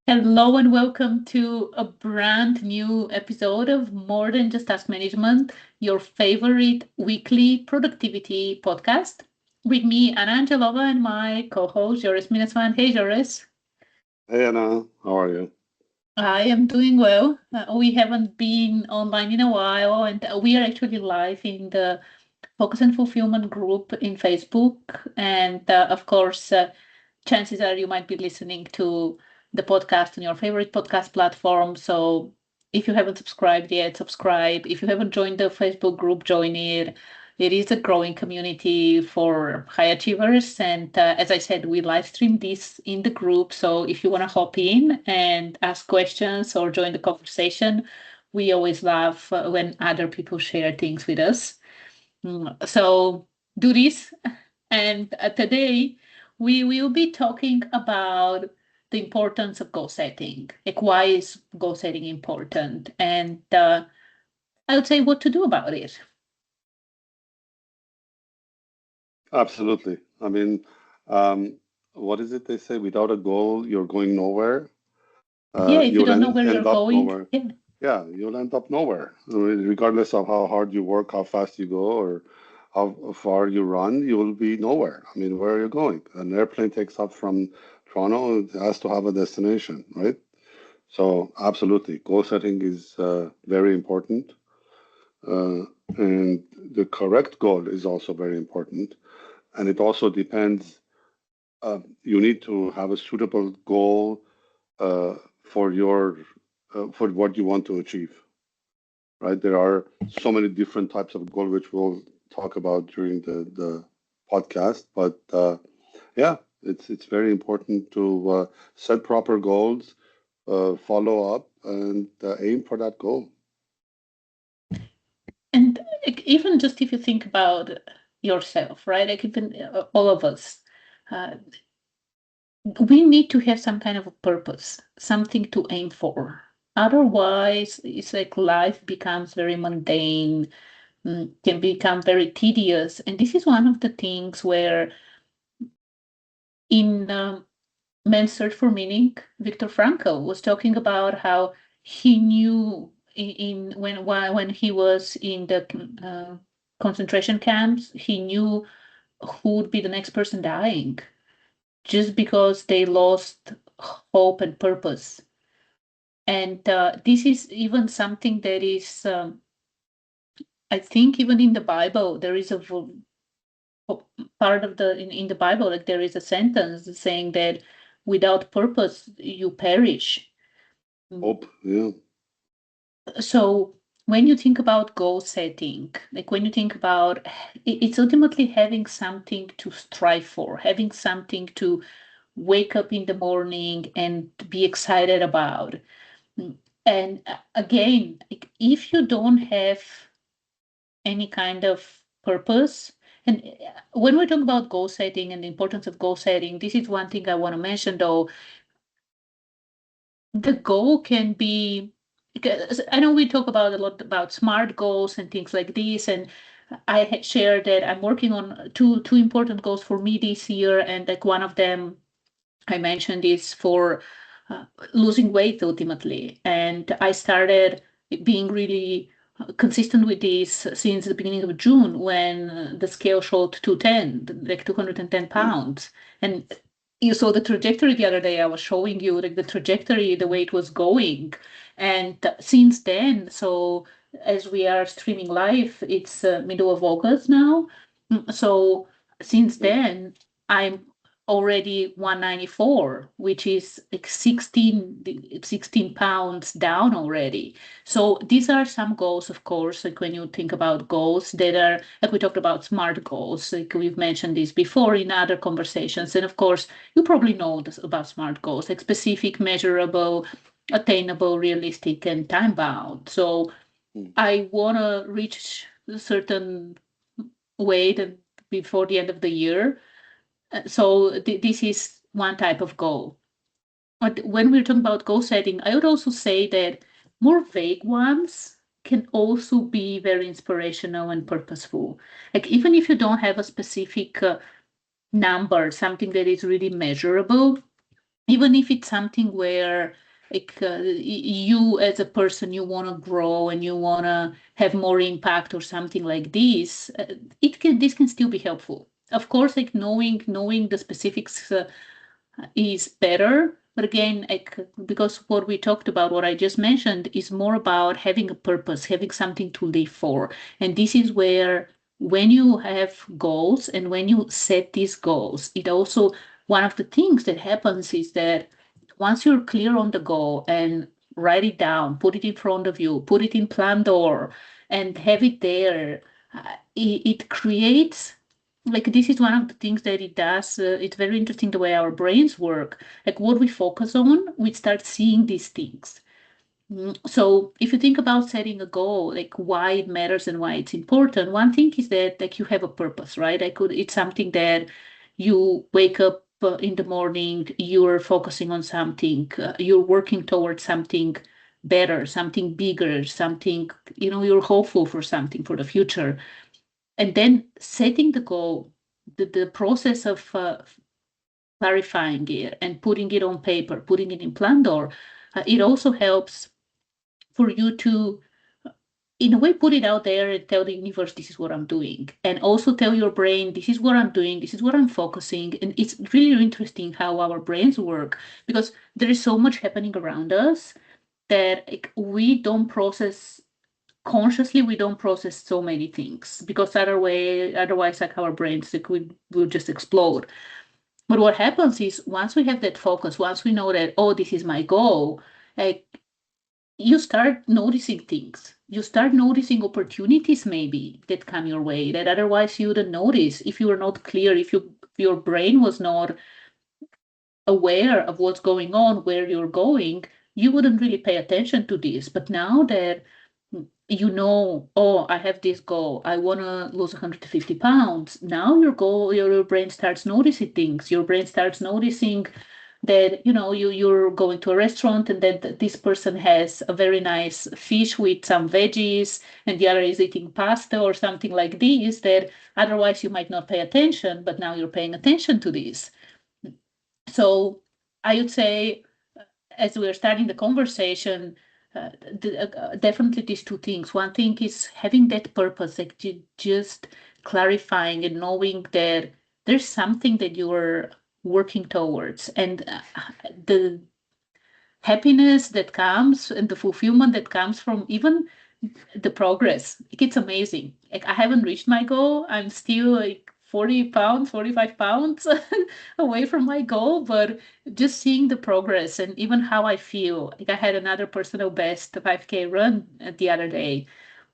Hello and welcome to a brand new episode of More Than Just Task Management, your favorite weekly productivity podcast. With me, Angelova, and my co-host, Jores Minasvand. Hey, Jores. Hey Anna, how are you? I am doing well. We haven't been online in a while, and we are actually live in the Focus and Fulfillment group in Facebook. And of course, chances are you might be listening to the podcast on your favorite podcast platform. So if you haven't subscribed yet, subscribe. If you haven't joined the Facebook group, join it. It is a growing community for high achievers. And as I said, we live stream this in the group. So if you want to hop in and ask questions or join the conversation, we always love when other people share things with us. So do this. And today we will be talking about the importance of goal setting. Like, why is goal setting important? And I would say what to do about it. Absolutely. I mean, um, what is it they say? Without a goal, you're going nowhere. Yeah, if you You'll don't know where end you're up going, nowhere. yeah. Yeah, you'll end up nowhere. I mean, regardless of how hard you work, how fast you go, or how far you run, you will be nowhere. I mean, where are you going? An airplane takes off from Toronto, it has to have a destination, right? So, absolutely, goal setting is very important. Uh, and the correct goal is also very important. And it also depends. You need to have a suitable goal uh, for your for what you want to achieve, right? There are so many different types of goal which we'll talk about during the podcast. But yeah, it's very important to set proper goals, follow up, and aim for that goal. And like, even just if you think about yourself, right? Like even all of us, uh, we need to have some kind of a purpose, something to aim for. Otherwise, it's like life becomes very mundane, can become very tedious. And this is one of the things where in Man's Search for Meaning, Viktor Frankl was talking about how he knew in when he was in the concentration camps, he knew who would be the next person dying just because they lost hope and purpose. And this is even something that is, I think, even in the Bible, there is a part of in the Bible, like there is a sentence saying that without purpose you perish. Mm. Hope, yeah, So when you think about goal setting, like when you think about it's ultimately having something to strive for, having something to wake up in the morning and be excited about. Mm. And again, like, if you don't have any kind of purpose, and when we talk about goal setting and the importance of goal setting, this is one thing I want to mention though. The goal can be, because I know we talk about a lot about SMART goals and things like this, and I had shared that I'm working on two important goals for me this year, and like one of them I mentioned is for uh, losing weight ultimately. And I started being really consistent with this since the beginning of June when the scale showed 210, like 210 mm, pounds. And you saw the trajectory the other day. I was showing you like the trajectory, the way it was going. And since then, so as we are streaming live, it's middle of August now. So since yeah. then, I'm already 194, which is like 16 pounds down already. So these are some goals, of course, like when you think about goals that are, like we talked about SMART goals, like we've mentioned this before in other conversations. And of course, you probably know this about SMART goals, like specific, measurable, attainable, realistic, and time bound. So Mm. I want to reach a certain weight before the end of the year. So this is one type of goal. But when we're talking about goal setting, I would also say that more vague ones, can also be very inspirational and purposeful. Like even if you don't have a specific number, something that is really measurable, even if it's something where like you as a person you want to grow and you want to have more impact or something like this, this can still be helpful. Of course, like knowing the specifics is better. But again, like, because what we talked about, what I just mentioned, is more about having a purpose, having something to live for. And this is where, when you have goals and when you set these goals, it also, one of the things that happens is that once you're clear on the goal and write it down, put it in front of you, put it in Plandoor, and have it there, it creates, like, this is one of the things that it does. It's very interesting the way our brains work. Like what we focus on, we start seeing these things. So if you think about setting a goal, like why it matters and why it's important, one thing is that like you have a purpose, right? It's something that you wake up in the morning, you're focusing on something, you're working towards something better, something bigger, something, you're hopeful for something for the future. And then setting the goal, the process of clarifying it and putting it on paper, putting it in Plandoor, it also helps for you to, in a way, put it out there and tell the universe, this is what I'm doing. And also tell your brain, this is what I'm doing, this is what I'm focusing. And it's really interesting how our brains work, because there is so much happening around us that like, we don't process consciously, we don't process so many things, because otherwise like our brains like will just explode. But what happens is, once we have that focus, once we know that, oh, this is my goal, like, you start noticing things, you start noticing opportunities maybe that come your way that otherwise you wouldn't notice if you were not clear, if your brain was not aware of what's going on, where you're going, you wouldn't really pay attention to this. But now that oh, I have this goal, I want to lose 150 pounds. Now your brain starts noticing things. Your brain starts noticing that, you're going to a restaurant and that this person has a very nice fish with some veggies and the other is eating pasta or something like this, that otherwise you might not pay attention, but now you're paying attention to this. So I would say, as we're starting the conversation, definitely these two things. One thing is having that purpose, like just clarifying and knowing that there's something that you're working towards, and the happiness that comes and the fulfillment that comes from even the progress. Like, it's amazing. Like, I haven't reached my goal. I'm still like 40 pounds, 45 pounds away from my goal, but just seeing the progress and even how I feel. Like, I had another personal best 5K run the other day.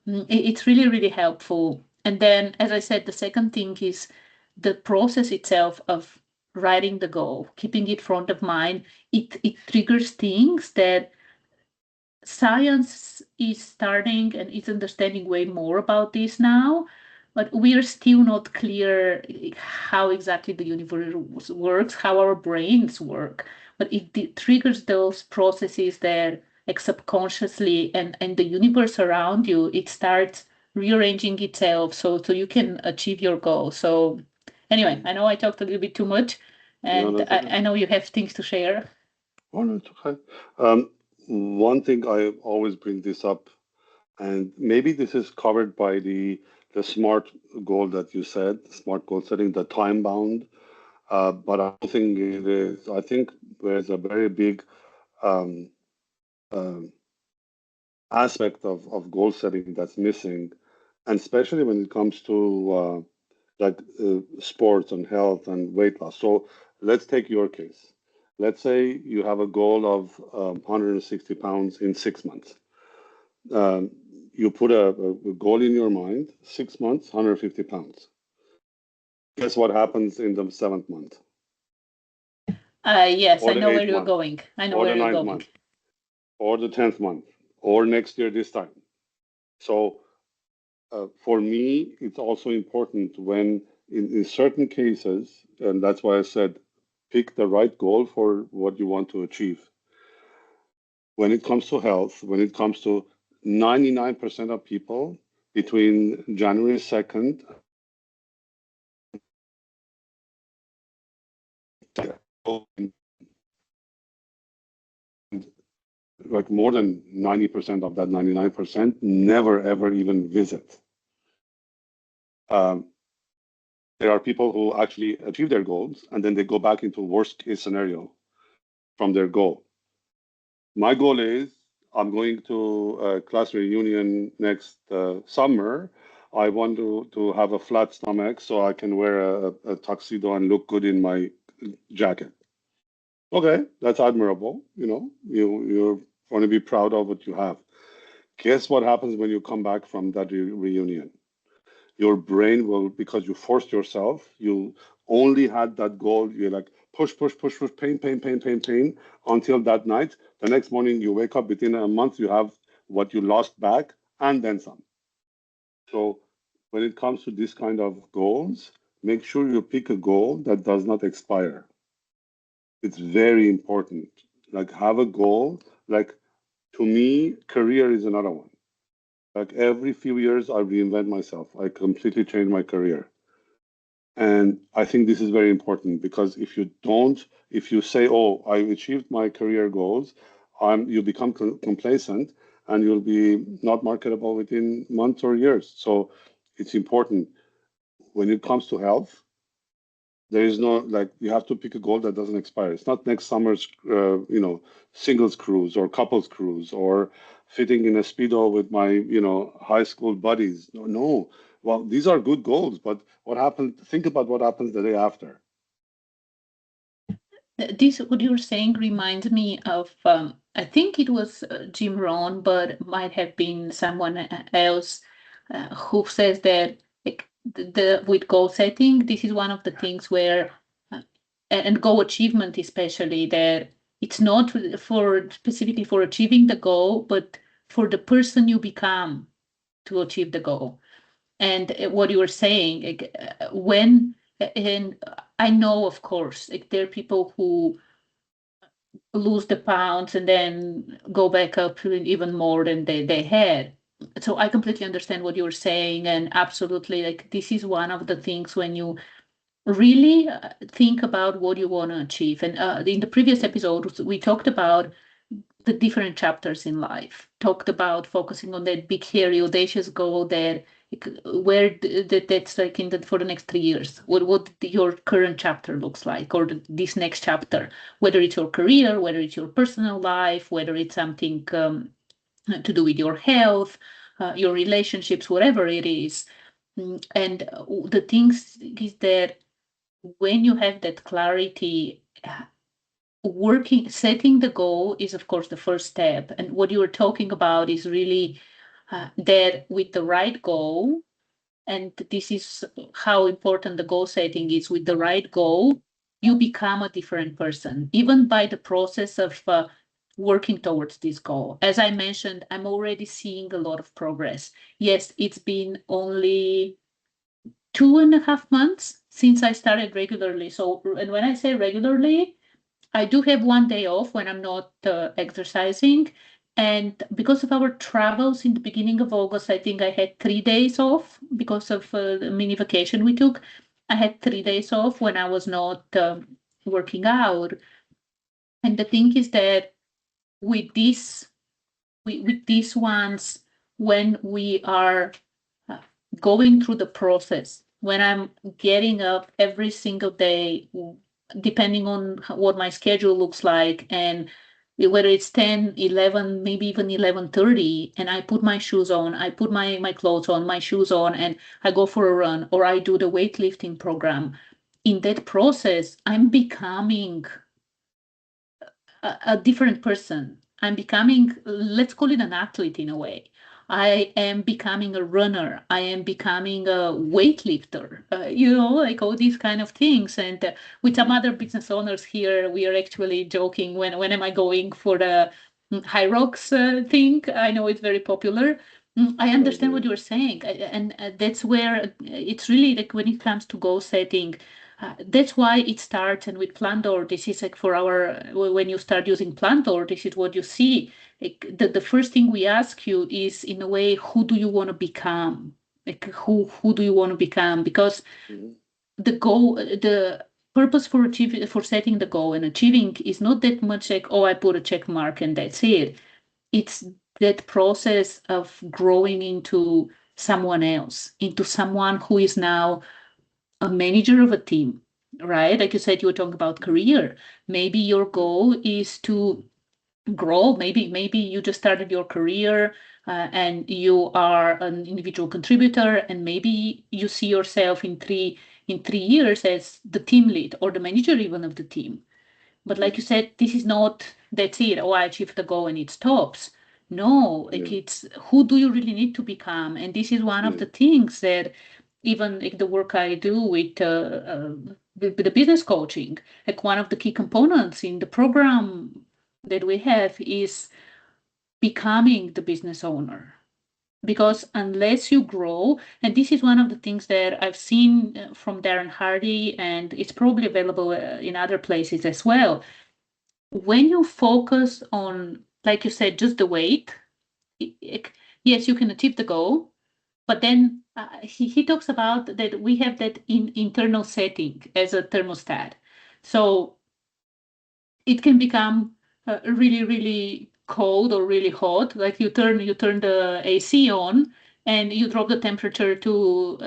It's really, really helpful. And then, as I said, the second thing is the process itself of writing the goal, keeping it front of mind. It triggers things that science is starting and is understanding way more about this now, but we are still not clear how exactly the universe works, how our brains work. But it triggers those processes that, like, subconsciously, and the universe around you, it starts rearranging itself so you can achieve your goal. So anyway, I know I talked a little bit too much, No, and that's okay. I know you have things to share. Oh, no, it's okay. Um, One thing I always bring this up, and maybe this is covered by the SMART goal that you said, SMART goal setting, the time bound. But I don't think it is. I think there's a very big um, um aspect of goal setting that's missing, and especially when it comes to sports and health and weight loss. So let's take your case. Let's say you have a goal of 160 pounds in 6 months. Um, you put a goal in your mind, 6 months, 150 pounds. Guess what happens in the seventh month, Yes, or I the know where eighth you're month, going. I know or where the you're ninth going. month, or the 10th month, or next year this time? So for me, it's also important when, in certain cases, and that's why I said, pick the right goal for what you want to achieve. When it comes to health, when it comes to 99% of people between January 2nd, like more than 90% of that 99% never ever even visit. There are people who actually achieve their goals and then they go back into worst case scenario from their goal. My goal is I'm going to a class reunion next summer. I want to have a flat stomach so I can wear a tuxedo and look good in my jacket. Okay, that's admirable. You're going to be proud of what you have. Guess what happens when you come back from that reunion? Your brain will, because you forced yourself, you only had that goal. You're like, push, push, push, push, pain, pain, pain, pain, pain, until that night. The next morning, you wake up, within a month, you have what you lost back and then some. So when it comes to this kind of goals, make sure you pick a goal that does not expire. It's very important. Like, have a goal. Like, to me, career is another one. Like, every few years, I reinvent myself. I completely change my career. And I think this is very important, because if you say, oh, I achieved my career goals, you become complacent and you'll be not marketable within months or years. So it's important. When it comes to health, there is no, like, you have to pick a goal that doesn't expire. It's not next summer's, singles cruise or couples cruise or fitting in a Speedo with my, high school buddies. No. Well, these are good goals, but what happens? Think about what happens the day after. This, what you're saying, reminds me of, I think it was Jim Rohn, but might have been someone else who says that, like, with goal setting, this is one of the things where, and goal achievement especially, that it's not for specifically for achieving the goal, but for the person you become to achieve the goal. And what you were saying, like, and I know, of course, like, there are people who lose the pounds and then go back up even more than they had. So I completely understand what you're saying, and absolutely, like, this is one of the things when you really think about what you want to achieve. And in the previous episode, we talked about the different chapters in life, talked about focusing on that big, hairy, audacious goal that that's like for the next 3 years, what your current chapter looks like, or this next chapter, whether it's your career, whether it's your personal life, whether it's something to do with your health, your relationships, whatever it is. And the things is that when you have that clarity, setting the goal is, of course, the first step. And what you were talking about is really that with the right goal, and this is how important the goal setting is. With the right goal, you become a different person, even by the process of working towards this goal. As I mentioned, I'm already seeing a lot of progress. Yes, it's been only 2.5 months since I started regularly. So, and when I say regularly, I do have one day off when I'm not exercising. And because of our travels in the beginning of August, I think I had 3 days off because of the mini vacation we took. I had 3 days off when I was not working out. And the thing is that with these ones, when we are uh, going through the process, when I'm getting up every single day, depending on what my schedule looks like, and whether it's 10, 11, maybe even 11:30, and I put my shoes on, I put my clothes on, my shoes on, and I go for a run, or I do the weightlifting program. In that process, I'm becoming a different person. I'm becoming, let's call it an athlete in a way. I am becoming a runner. I am becoming a weightlifter, like all these kind of things. And with some other business owners here, we are actually joking, when am I going for the High Rocks thing? I know it's very popular. I understand what you're saying. And that's where it's really like when it comes to goal setting, that's why it starts. And with Plantor, this is like for when you start using Plantor, this is what you see. the first thing we ask you is, in a way, who do you want to become? Who do you want to become? Because the goal, the purpose for achieving, for setting the goal and achieving is not that much like, oh, I put a check mark and that's it. It's that process of growing into someone else, into someone who is now a manager of a team, right? Like you said, you were talking about career. Maybe your goal is to grow. Maybe you just started your career and you are an individual contributor, and maybe you see yourself in 3 years as the team lead or the manager even of the team. But like you said, this is not, that's it. Oh, I achieved the goal and it stops. No, like it's who do you really need to become? And this is one of the things that even like the work I do with the business coaching, like one of the key components in the program that we have is becoming the business owner. Because unless you grow, and this is one of the things that I've seen from Darren Hardy, and it's probably available in other places as well. When you focus on, like you said, just the weight, yes, you can achieve the goal, but then he talks about that we have that internal setting as a thermostat. So it can become really, really cold or really hot. Like you turn the AC on and you drop the temperature to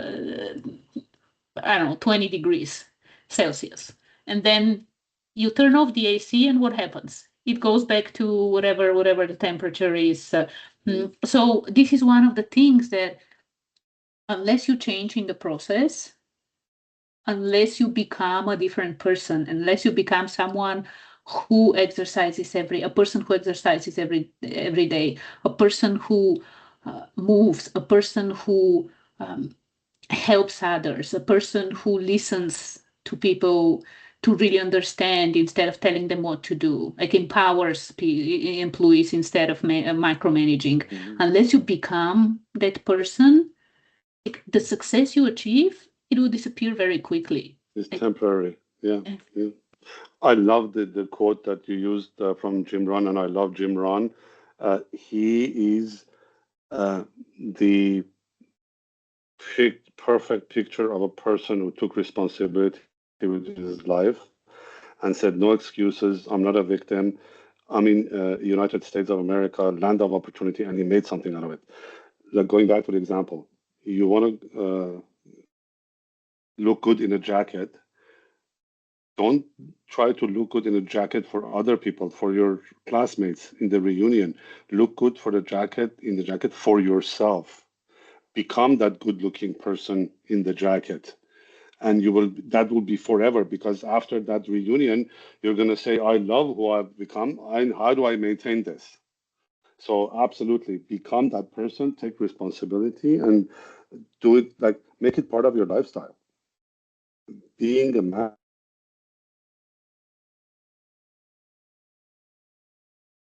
I don't know, 20 degrees Celsius, and then you turn off the AC, and what happens? It goes back to whatever the temperature is. So this is one of the things that unless you change in the process, unless you become a different person, unless you become someone who exercises a person who exercises every day, a person who moves, a person who helps others, a person who listens to people to really understand instead of telling them what to do, like empowers employees instead of micromanaging. Unless you become that person, the success you achieve, it will disappear very quickly. It's temporary. Yeah. I love the quote that you used from Jim Rohn, and I love Jim Rohn. He is the perfect picture of a person who took responsibility with his life and said, no excuses, I'm not a victim. I'm in United States of America, land of opportunity, and he made something out of it. Like going back to the example, you want to look good in a jacket. Don't try to look good in a jacket for other people, for your classmates in the reunion. Look good for the jacket, in the jacket for yourself. Become that good-looking person in the jacket. And that will be forever, because after that reunion, you're going to say, I love who I've become. And how do I maintain this? So absolutely, become that person, take responsibility, and do it, like, make it part of your lifestyle. Being a manager,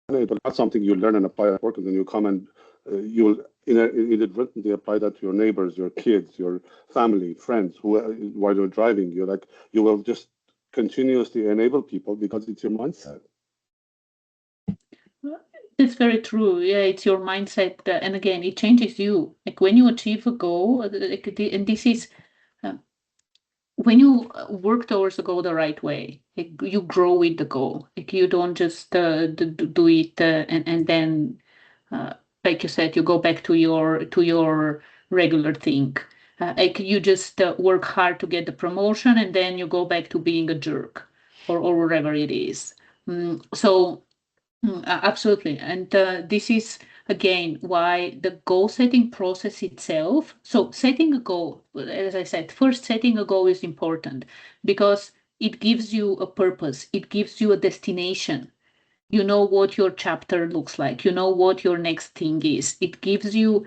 but not something you learn and apply at work, and then you come and you'll inadvertently apply that to your neighbors, your kids, your family, friends, who while you're driving. You will just continuously enable people because it's your mindset. It's very true. Yeah, it's your mindset, and again, it changes you. Like when you achieve a goal, and this is when you work towards the goal the right way. Like you grow with the goal. Like you don't just do it and then, like you said, you go back to your regular thing. Like you just work hard to get the promotion, and then you go back to being a jerk, or whatever it is. So absolutely. And this is, again, why the goal setting process itself. So, setting a goal, as I said, first setting a goal is important because it gives you a purpose, it gives you a destination. You know what your chapter looks like, you know what your next thing is. It gives you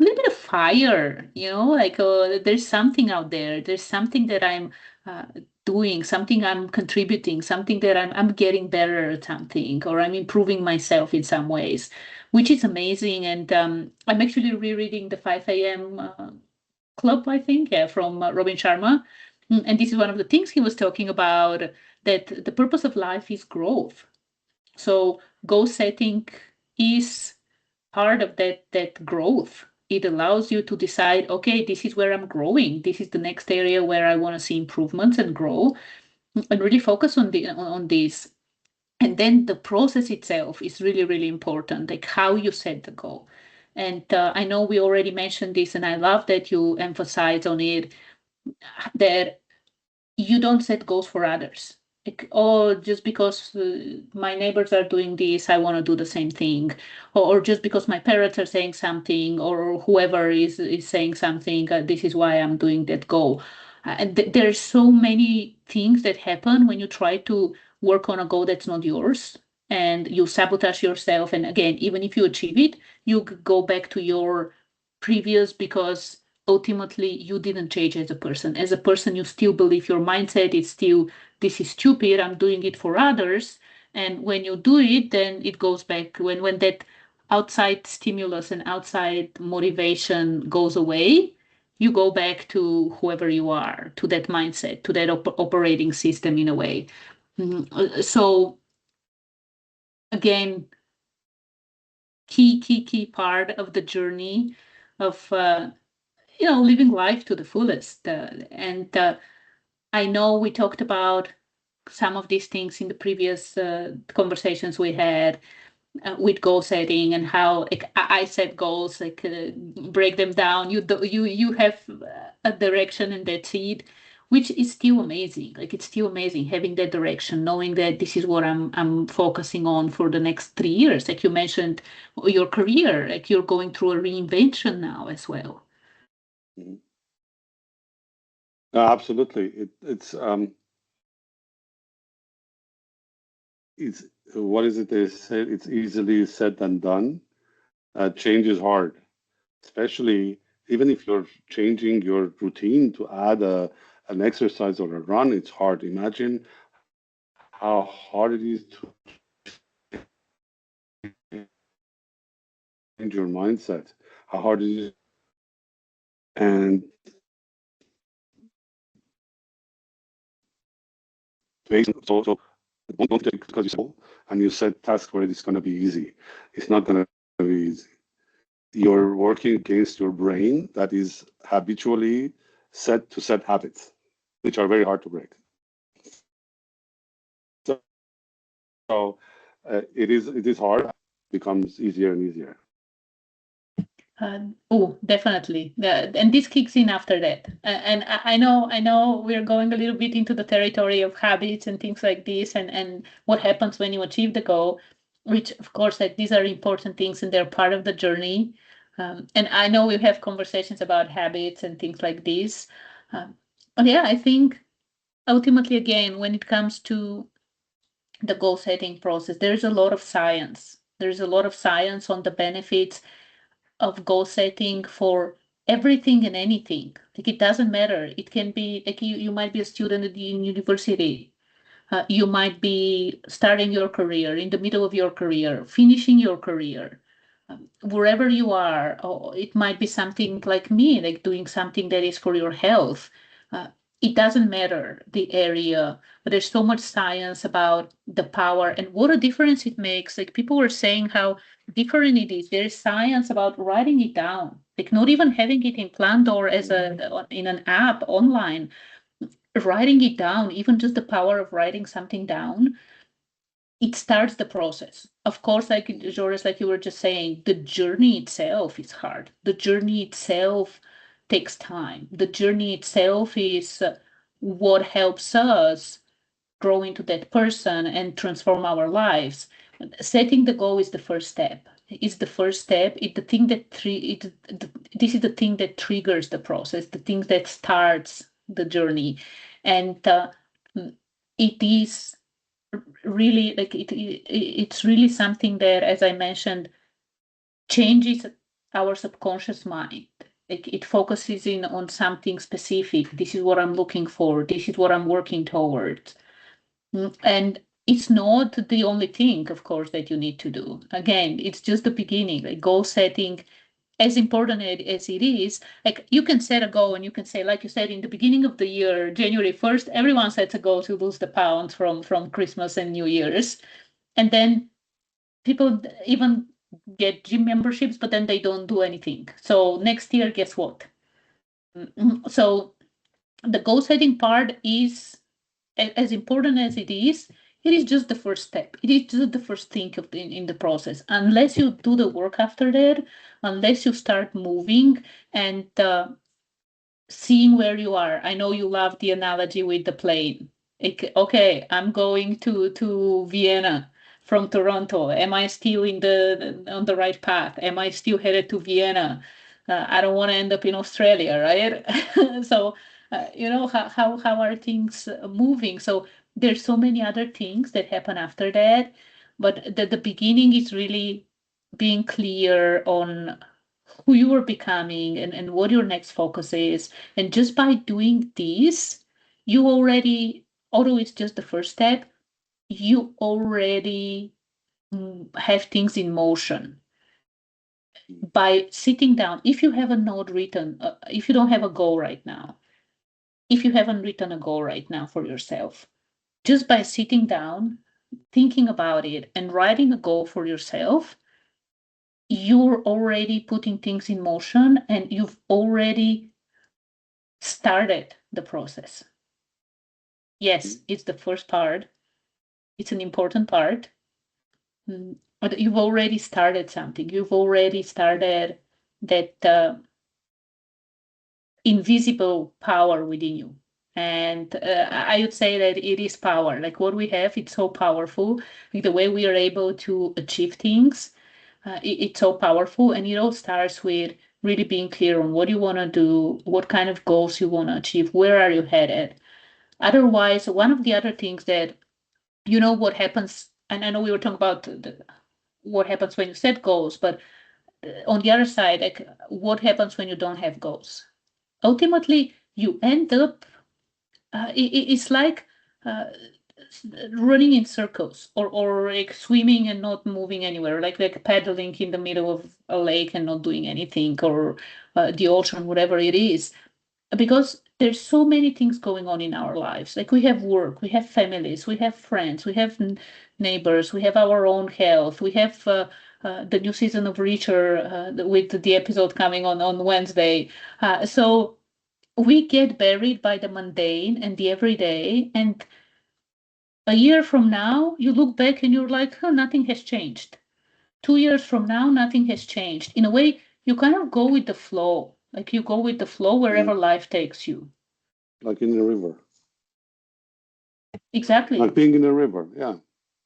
a little bit of fire, like there's something out there, there's something that I'm uh, doing, something I'm contributing, something that I'm getting better at something, or I'm improving myself in some ways, which is amazing. And I'm actually rereading the 5 a.m. Club, I think, yeah, from Robin Sharma. And this is one of the things he was talking about, that the purpose of life is growth. So goal setting is part of that growth. It allows you to decide, okay, this is where I'm growing. This is the next area where I want to see improvements and grow, and really focus on this. And then the process itself is really, really important, like how you set the goal. And I know we already mentioned this, and I love that you emphasize on it, that you don't set goals for others. Like, oh, just because my neighbors are doing this, I want to do the same thing. Or just because my parents are saying something, or whoever is saying something, this is why I'm doing that goal. And there's so many things that happen when you try to work on a goal that's not yours, and you sabotage yourself. And again, even if you achieve it, you go back to your previous, because ultimately you didn't change as a person. As a person, you still believe your mindset is still, this is stupid, I'm doing it for others. And when you do it, then it goes back, when that outside stimulus and outside motivation goes away, you go back to whoever you are, to that mindset, to that operating system in a way. So again, key part of the journey of living life to the fullest. And I know we talked about some of these things in the previous conversations we had with goal setting, and how, like, I set goals, like, break them down. You have a direction, and that's it, which is still amazing. Like, it's still amazing having that direction, knowing that this is what I'm focusing on for the next 3 years. Like you mentioned, your career, like you're going through a reinvention now as well. Mhm. Absolutely. It's what is it they say? It's easily said than done. Change is hard, especially even if you're changing your routine to add an exercise or a run. It's hard. Imagine how hard it is to change your mindset. How hard it is, and so don't take it because you said, and you set tasks where it's going to be easy. It's not going to be easy. You're working against your brain that is habitually set to set habits, which are very hard to break. So it is hard. Becomes easier and easier. Oh, definitely. And this kicks in after that. And I know we're going a little bit into the territory of habits and things like this, and what happens when you achieve the goal, which of course, like, these are important things and they're part of the journey. And I know we have conversations about habits and things like this. But yeah, I think ultimately, again, when it comes to the goal setting process, there's a lot of science. There's a lot of science on the benefits of goal setting for everything and anything. Like, it doesn't matter. It can be like, you might be a student in university. You might be starting your career, in the middle of your career, finishing your career, wherever you are. Or it might be something like me, like doing something that is for your health. Uh, it doesn't matter the area, but there's so much science about the power and what a difference it makes. Like, people were saying how different it is. There is science about writing it down, like not even having it in planned or as in an app online, writing it down, even just the power of writing something down, it starts the process. Of course, like Joris, like you were just saying, the journey itself is hard. The journey itself takes time. The journey itself is what helps us grow into that person and transform our lives. Setting the goal is the first step. It's the first step. It's the thing that this is the thing that triggers the process, the thing that starts the journey, and it is really, like, it's really something that, as I mentioned, changes our subconscious mind. Like, it focuses in on something specific. This is what I'm looking for. This is what I'm working towards. And it's not the only thing, of course, that you need to do. Again, it's just the beginning. Like, goal setting, as important as it is, like, you can set a goal and you can say, like you said, in the beginning of the year, January 1st, everyone sets a goal to lose the pounds from Christmas and New Year's. And then people even get gym memberships, but then they don't do anything. So next year, guess what? So the goal setting part is as important as it is just the first step. It is just the first thing in the process. Unless you do the work after that, unless you start moving and seeing where you are. I know you love the analogy with the plane. Okay, I'm going to Vienna from Toronto. Am I still in the on the right path? Am I still headed to Vienna? I don't want to end up in Australia, right? So, how are things moving? So there's so many other things that happen after that, but the beginning is really being clear on who you are becoming and what your next focus is. And just by doing this, you already, although it's just the first step, you already have things in motion by sitting down. If you have a note written, if you don't have a goal right now, if you haven't written a goal right now for yourself, just by sitting down, thinking about it, and writing a goal for yourself, you're already putting things in motion and you've already started the process. Yes, it's the first part. It's an important part. But you've already started something. You've already started that invisible power within you. And I would say that it is power. Like what we have, it's so powerful. Like the way we are able to achieve things, it's so powerful. And it all starts with really being clear on what you want to do, what kind of goals you want to achieve, where are you headed. Otherwise, one of the other things that, what happens, and I know we were talking about what happens when you set goals, but on the other side, like what happens when you don't have goals? Ultimately, you end up, it's like uh, running in circles or like swimming and not moving anywhere, like paddling in the middle of a lake and not doing anything, or the ocean, whatever it is, because there's so many things going on in our lives. Like we have work, we have families, we have friends, we have neighbors, we have our own health, we have the new season of Reacher with the episode coming on Wednesday. So we get buried by the mundane and the everyday, and a year from now you look back and you're like, huh, nothing has changed. 2 years from now, nothing has changed. In a way, you kind of go with the flow. Like you go with the flow Mm. wherever life takes you. Like in the river, like Exactly. being in a river. Yeah,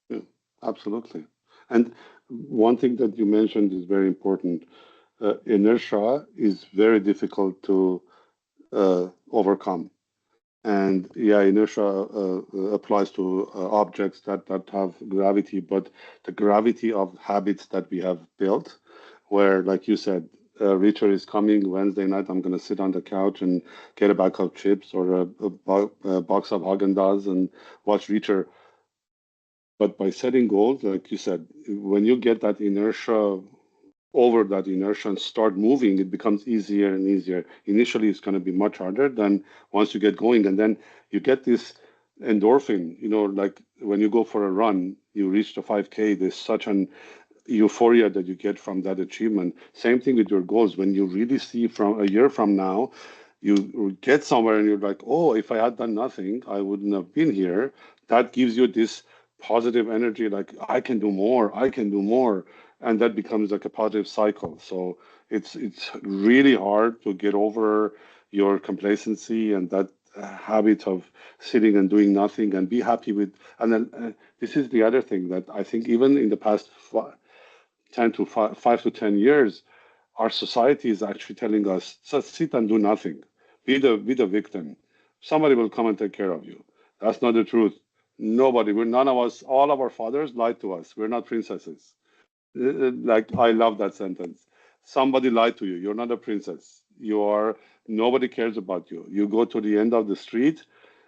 yeah, absolutely. And one thing that you mentioned is very important. Inertia is very difficult to overcome. And yeah, inertia applies to objects that have gravity, but the gravity of habits that we have built, where, like you said, Reacher is coming Wednesday night. I'm going to sit on the couch and get a bag of chips or a box of Haagen-Dazs and watch Reacher. But by setting goals, like you said, when you get that inertia over that inertia and start moving, it becomes easier and easier. Initially, it's going to be much harder than once you get going. And then you get this endorphin, like when you go for a run, you reach the 5K, there's such an euphoria that you get from that achievement. Same thing with your goals. When you really see from a year from now, you get somewhere and you're like, oh, if I had done nothing, I wouldn't have been here. That gives you this positive energy, like I can do more, I can do more, and that becomes like a positive cycle. So it's really hard to get over your complacency and that habit of sitting and doing nothing and be happy with. And then this is the other thing that I think even in the past 10 to 5 to 10 years, our society is actually telling us, just sit and do nothing. Be the victim. Somebody will come and take care of you. That's not the truth. Nobody, none of us, all of our fathers lied to us. We're not princesses. Like, I love that sentence. Somebody lied to you. You're not a princess. Nobody cares about you. You go to the end of the street,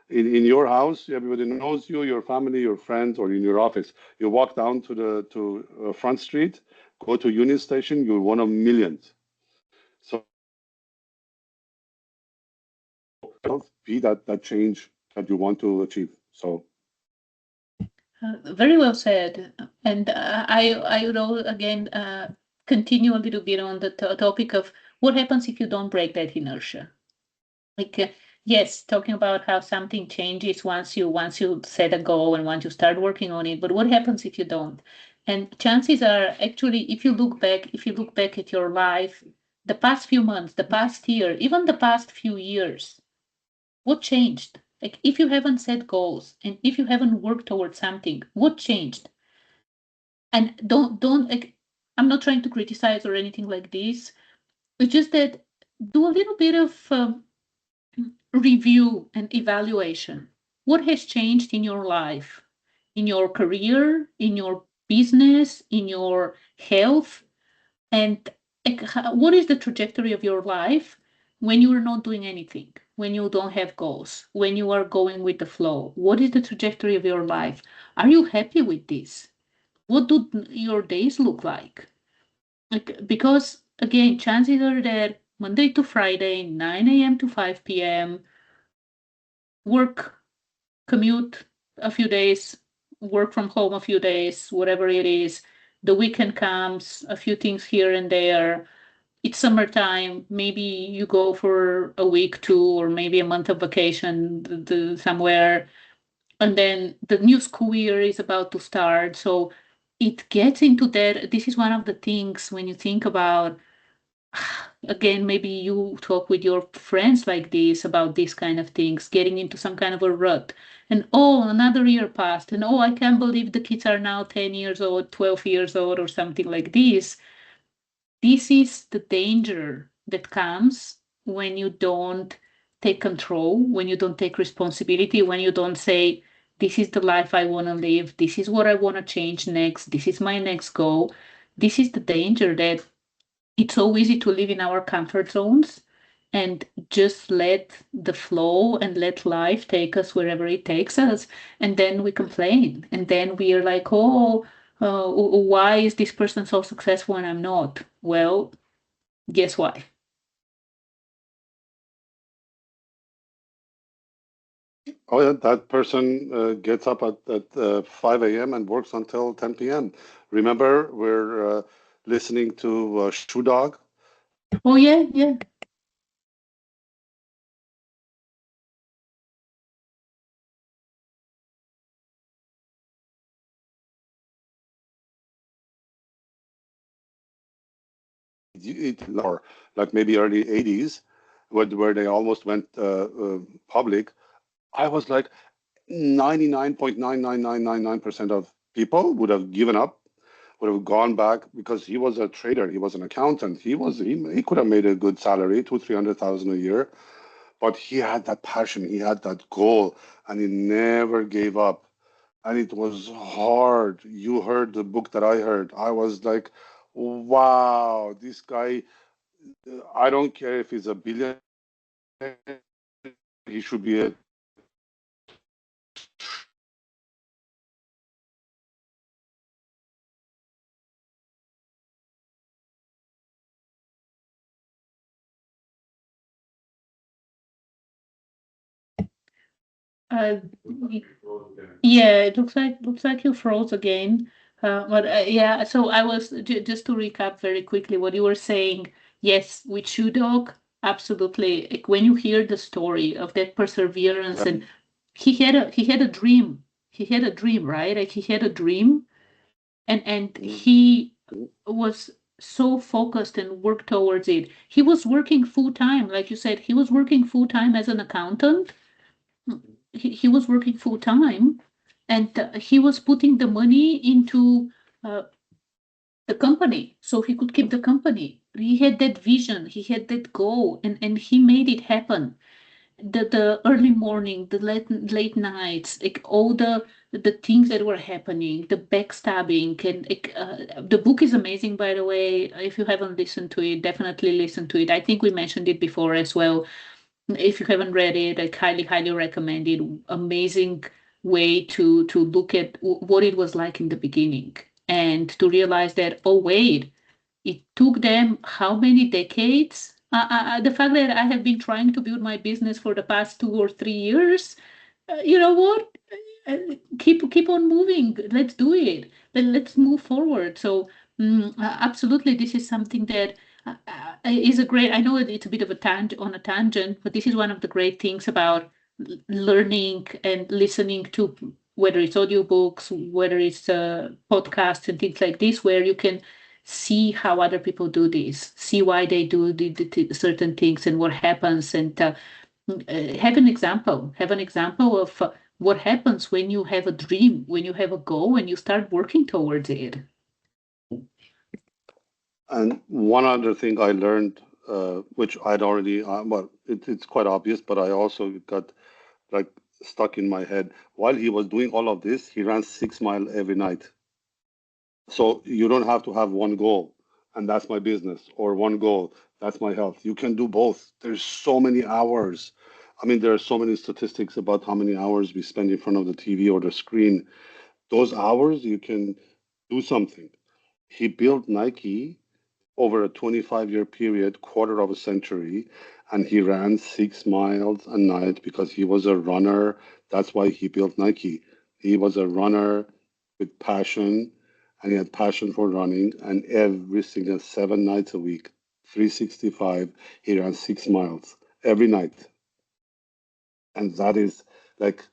in your house, everybody knows you, your family, your friends, or in your office. You walk down to the front street, go to Union Station, you're one of millions. So be that change that you want to achieve. So Very well said. And I would again continue a little bit on the topic of what happens if you don't break that inertia. Like, yes, talking about how something changes once you set a goal and once you start working on it. But what happens if you don't? And chances are, actually, if you look back at your life, the past few months, the past year, even the past few years, what changed? Like, if you haven't set goals and if you haven't worked towards something, what changed? And don't like, I'm not trying to criticize or anything like this. It's just that do a little bit of review and evaluation. What has changed in your life, in your career, in your business, in your health, and like, what is the trajectory of your life when you are not doing anything, when you don't have goals, when you are going with the flow? What is the trajectory of your life? Are you happy with this? What do your days look like? Like, because again, chances are that Monday to Friday, 9 a.m. to 5 p.m., work, commute a few days, work from home a few days, whatever it is. The weekend comes, a few things here and there. It's summertime. Maybe you go for a week, two, or maybe a month of vacation somewhere. And then the new school year is about to start. So it gets into that. This is one of the things when you think about, again, maybe you talk with your friends like this about these kind of things, getting into some kind of a rut. And oh, another year passed. And oh, I can't believe the kids are now 10 years old, 12 years old, or something like this. This is the danger that comes when you don't take control, when you don't take responsibility, when you don't say, this is the life I want to live, this is what I want to change next, this is my next goal. This is the danger that it's so easy to live in our comfort zones and just let the flow and let life take us wherever it takes us. And then we complain. And then we are like, oh, why is this person so successful and I'm not? Well, guess why? Oh yeah, that person gets up at 5 a.m. and works until 10 p.m. Remember, we're listening to Shoe Dog. Oh, yeah, yeah. Or like maybe early 80s, where they almost went public. I was like 99.99999% of people would have given up, would have gone back because he was a trader, he was an accountant, he could have made a good salary, 200,000-300,000 a year, but he had that passion, he had that goal, and he never gave up. And it was hard. You heard the book that I heard. I was like, wow, this guy, I don't care if he's a billionaire, he should be a Uh, yeah, it looks like you froze again. But yeah, so I was just to recap very quickly what you were saying. Yes, with Shoe Dog, absolutely. Like, when you hear the story of that perseverance, and he had a dream. He had a dream, right? Like, he had a dream, and he was so focused and worked towards it. He was working full time, like you said. He was working full time as an accountant. He was working full time, and he was putting the money into uh, the company so he could keep the company. He had that vision, he had that goal, and he made it happen. The early morning, the late nights, like all the things that were happening, the backstabbing, and like, the book is amazing, by the way. If you haven't listened to it, definitely listen to it. I think we mentioned it before as well. If you haven't read it, I highly recommend it. Amazing way to look at what it was like in the beginning and to realize that, oh wait, it took them how many decades? The fact that I have been trying to build my business for the past 2 or 3 years, you know what? keep on moving. Let's do it. Let's move forward. So absolutely, this is something that is a great. I know it's a bit of a tangent, but this is one of the great things about learning and listening to, whether it's audiobooks, whether it's podcasts and things like this, where you can see how other people do this, see why they do certain things and what happens, and have an example of what happens when you have a dream, when you have a goal, when you start working towards it. And one other thing I learned, which I'd already, well, it's quite obvious, but I also got like stuck in my head. While he was doing all of this, he ran 6 miles every night. So you don't have to have one goal, and that's my business, or one goal, that's my health. You can do both. There's so many hours. I mean, there are so many statistics about how many hours we spend in front of the TV or the screen. Those hours, you can do something. He built Nike over a 25-year period, quarter of a century, and he ran 6 miles a night because he was a runner. That's why he built Nike. He was a runner with passion, and he had passion for running. And every single 7 nights a week, 365, he ran 6 miles every night. And that is like,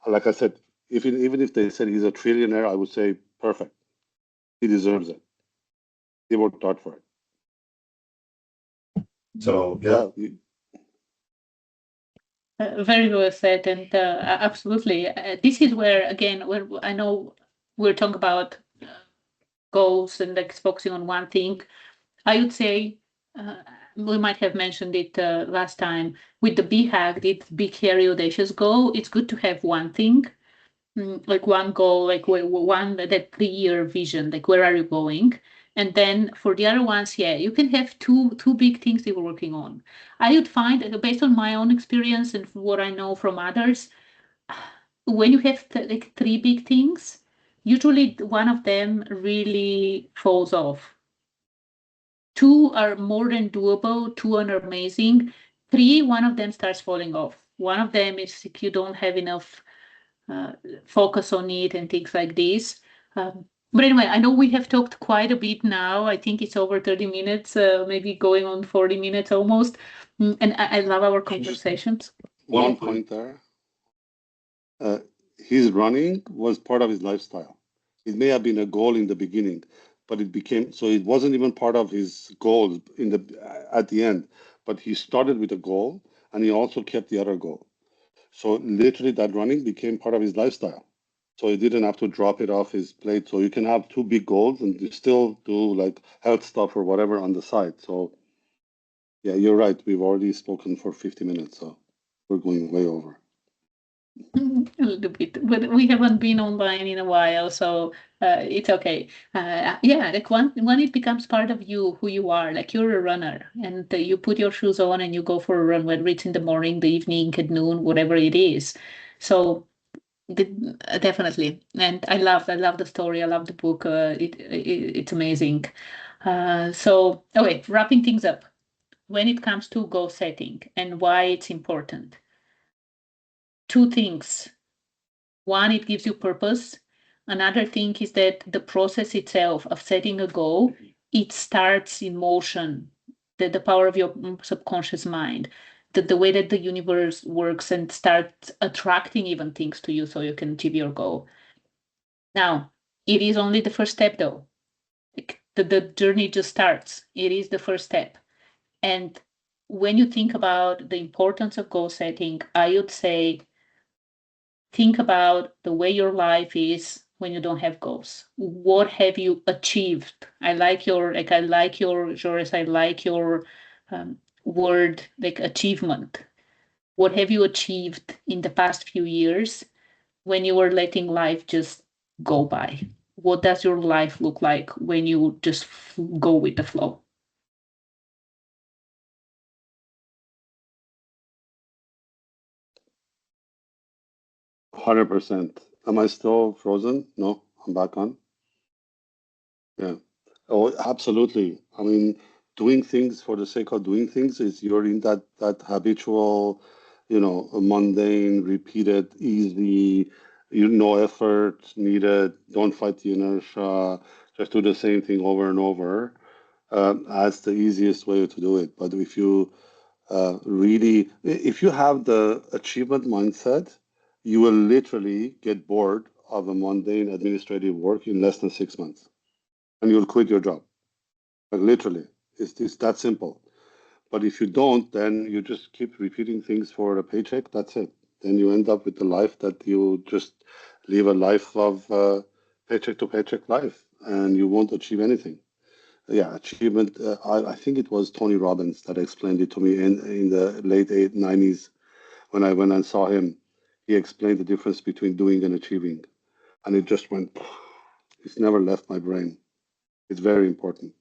like I said, even if they said he's a trillionaire, I would say perfect. He deserves it. He worked hard for it. So Yeah, Very well said, and absolutely. This is where, again, where I know we're talking about goals and like focusing on one thing. I would say uh, we might have mentioned it last time with the BHAG, the big, hairy, audacious goal. It's good to have one thing, like one goal, like one that 3 year vision, like where are you going? And then for the other ones, yeah, you can have two big things that you're working on. I would find, based on my own experience and what I know from others, when you have like three big things, usually one of them really falls off. Two are more than doable, two are amazing. Three, one of them starts falling off. One of them is if you don't have enough uh, focus on it and things like this. But anyway, I know we have talked quite a bit now. I think it's over 30 minutes, maybe going on 40 minutes almost. And I love our conversations. one point there. Uh, his running was part of his lifestyle. It may have been a goal in the beginning, but it became so it wasn't even part of his goal in the at the end. But he started with a goal, and he also kept the other goal. So literally, that running became part of his lifestyle. So he didn't have to drop it off his plate. So you can have two big goals and you still do like health stuff or whatever on the side. So yeah, you're right. We've already spoken for 50 minutes, so we're going way over. A little bit, but we haven't been online in a while, so it's okay. Yeah, like when it becomes part of you, who you are, like you're a runner, and you put your shoes on and you go for a run, whether it's in the morning, the evening, at noon, whatever it is. So definitely, and I love the story. I love the book. It's amazing. So, okay, wrapping things up. When it comes to goal setting and why it's important, two things. One, it gives you purpose. Another thing is that the process itself of setting a goal, it starts in motion, the power of your subconscious mind, the way that the universe works and starts attracting even things to you so you can achieve your goal. Now, it is only the first step though. Like the journey just starts. It is the first step. And when you think about the importance of goal setting, I would say think about the way your life is when you don't have goals. What have you achieved? I like your Joris, I like your word like achievement. What have you achieved in the past few years when you were letting life just go by? What does your life look like when you just go with the flow? 100%. Am I still frozen? No, I'm back on. Yeah. Oh, absolutely. I mean, doing things for the sake of doing things is you're in that habitual mundane, repeated, easy, no effort needed, don't fight the inertia, just do the same thing over and over. That's the easiest way to do it. But if you if you have the achievement mindset, you will literally get bored of a mundane administrative work in less than 6 months, and you'll quit your job. Like literally, it's that simple. But if you don't, then you just keep repeating things for a paycheck. That's it. Then you end up with the life that you just live a life of paycheck to paycheck life, and you won't achieve anything. Yeah, achievement. I think it was Tony Robbins that explained it to me in the late 90s when I went and saw him. He explained the difference between doing and achieving, and it just went. It's never left my brain. It's very important.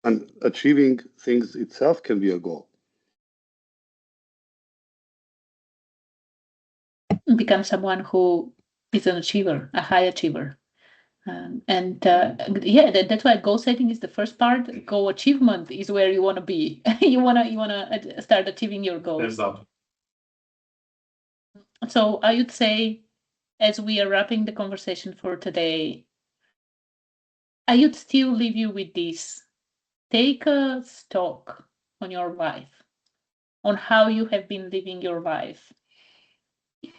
And achieving things itself can be a goal. Become someone who is an achiever, a high achiever. Yeah, that's why goal setting is the first part. Goal achievement is where you want to be. you wanna start achieving your goals. So I would say, as we are wrapping the conversation for today, I would still leave you with this. Take a stock on your life, on how you have been living your life,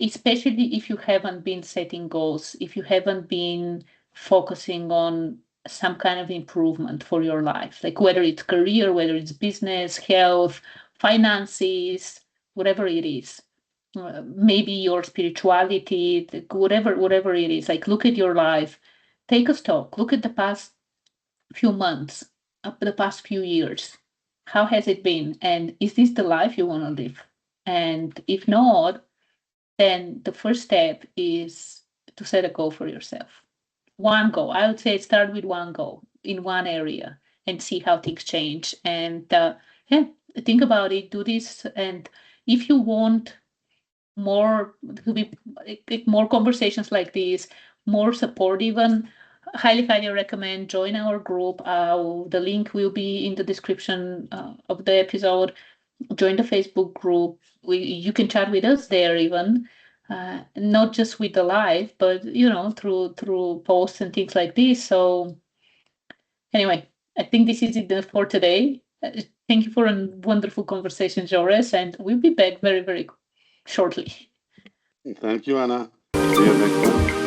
especially if you haven't been setting goals, if you haven't been focusing on some kind of improvement for your life, like whether it's career, whether it's business, health, finances, whatever it is. Maybe your spirituality, whatever it is. Like look at your life, take a stock, look at the past few months, the past few years. How has it been? And is this the life you want to live? And if not, then the first step is to set a goal for yourself. One goal. I would say start with one goal in one area and see how things change. And yeah, think about it, do this. And if you want more to be more conversations like this, more support even, highly recommend join our group. The link will be in the description of the episode. Join the Facebook group. You can chat with us there even, not just with the live, but through posts and things like this. So anyway, I think this is it for today. Thank you for a wonderful conversation, Jores, and we'll be back very shortly. Thank you, Anna. See you next time.